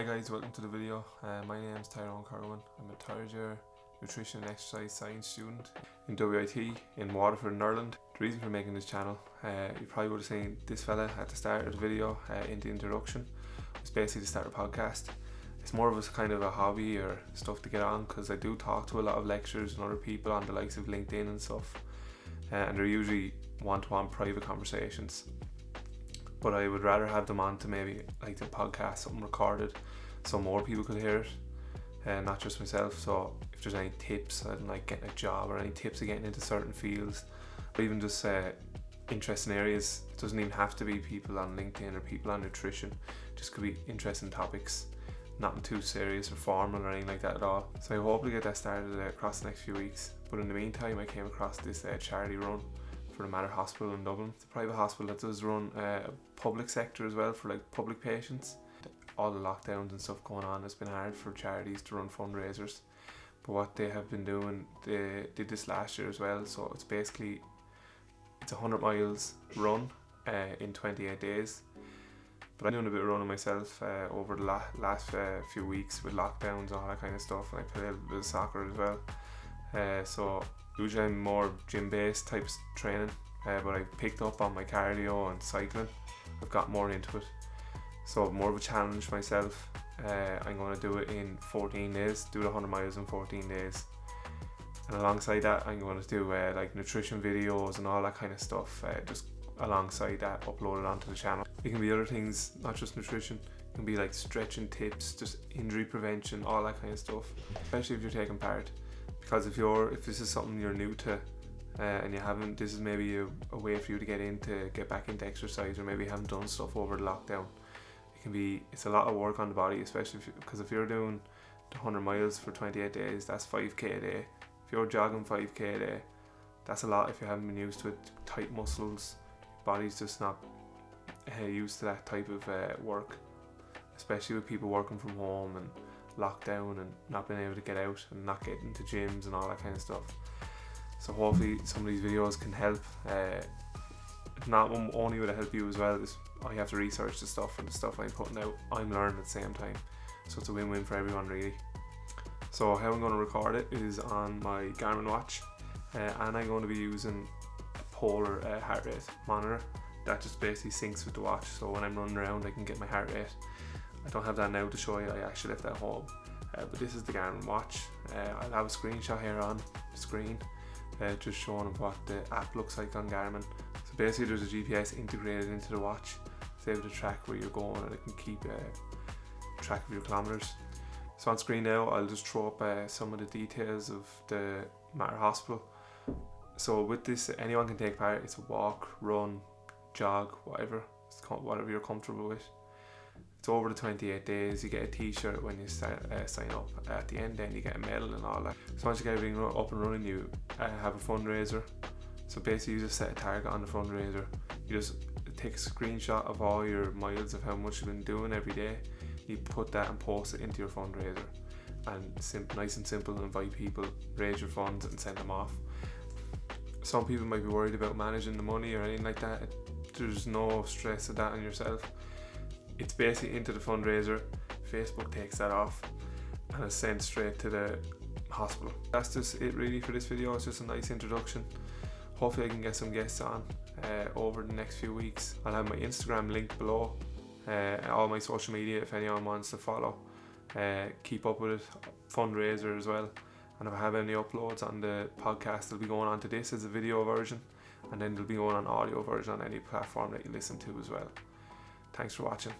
Hi guys, welcome to the video. My name is Tyrone Corwin. I'm a third year nutrition and exercise science student in WIT in Waterford in Ireland. The reason for making this channel, you probably would have seen this fella at the start of the video in the introduction. It's basically to start a podcast. It's more of a kind of a hobby or stuff to get on, because I do talk to a lot of lecturers and other people on the likes of LinkedIn and stuff, and they're usually one-to-one private conversations. But I would rather have them on to maybe like the podcast, something recorded, so more people could hear it, and not just myself. So if there's any tips on like getting a job, or any tips of getting into certain fields, or even just interesting areas, it doesn't even have to be people on LinkedIn or people on nutrition. It just could be interesting topics, nothing too serious or formal or anything like that at all. So I hope to get that started across the next few weeks. But in the meantime, I came across this charity run for the Mater Hospital in Dublin. It's a private hospital that does run a public sector as well for like public patients. All the lockdowns and stuff going on, it's been hard for charities to run fundraisers. But what they have been doing, they did this last year as well. So it's basically, it's a 100 miles run in 28 days. But I'm doing a bit of running myself over the last few weeks with lockdowns and all that kind of stuff. And I play a bit of soccer as well. So usually I'm more gym-based type training, but I've picked up on my cardio and cycling. I've got more into it, so more of a challenge for myself. I'm going to do it in 14 days, do the 100 miles in 14 days. And alongside that, I'm going to do like nutrition videos and all that kind of stuff, just alongside that, upload it onto the channel. It can be other things, not just nutrition. It can be like stretching tips, just injury prevention, all that kind of stuff, especially if you're taking part. Because if this is something you're new to, and you haven't, this is maybe a way for you to get back into exercise, or maybe you haven't done stuff over the lockdown. It's a lot of work on the body, especially because if you're doing the 100 miles for 28 days, that's 5k a day. If you're jogging 5k a day, that's a lot if you haven't been used to it. Tight muscles, your body's just not used to that type of work, especially with people working from home and lockdown and not being able to get out and not getting into gyms and all that kind of stuff. So hopefully some of these videos can help. If not only would it help you as well, is I have to research the stuff, and the stuff I'm putting out I'm learning at the same time, so it's a win-win for everyone really. So how I'm going to record it is on my Garmin watch, and I'm going to be using a polar heart rate monitor that just basically syncs with the watch, so when I'm running around I can get my heart rate. I don't have that now to show you, I actually left that home, but this is the Garmin watch. I'll have a screenshot here on the screen, just showing what the app looks like on Garmin. So basically there's a GPS integrated into the watch. It's able to track where you're going, and it can keep track of your kilometers. So on screen now, I'll just throw up some of the details of the Mater Hospital. So with this, anyone can take part. It's a walk, run, jog, whatever you're comfortable with. It's over the 28 days. You get a t-shirt when you sign up. At the end then you get a medal and all that. So once you get everything up and running, you have a fundraiser. So basically you just set a target on the fundraiser. You just take a screenshot of all your miles, of how much you've been doing every day. You put that and post it into your fundraiser, and nice and simple, invite people, raise your funds and send them off. Some people might be worried about managing the money or anything like that. There's no stress of that on yourself. It's basically into the fundraiser. Facebook takes that off and it's sent straight to the hospital. That's just it really for this video. It's just a nice introduction. Hopefully I can get some guests on over the next few weeks. I'll have my Instagram linked below, all my social media if anyone wants to follow. Keep up with it. Fundraiser as well. And if I have any uploads on the podcast, they'll be going on to this as a video version, and then they'll be going on audio version on any platform that you listen to as well. Thanks for watching.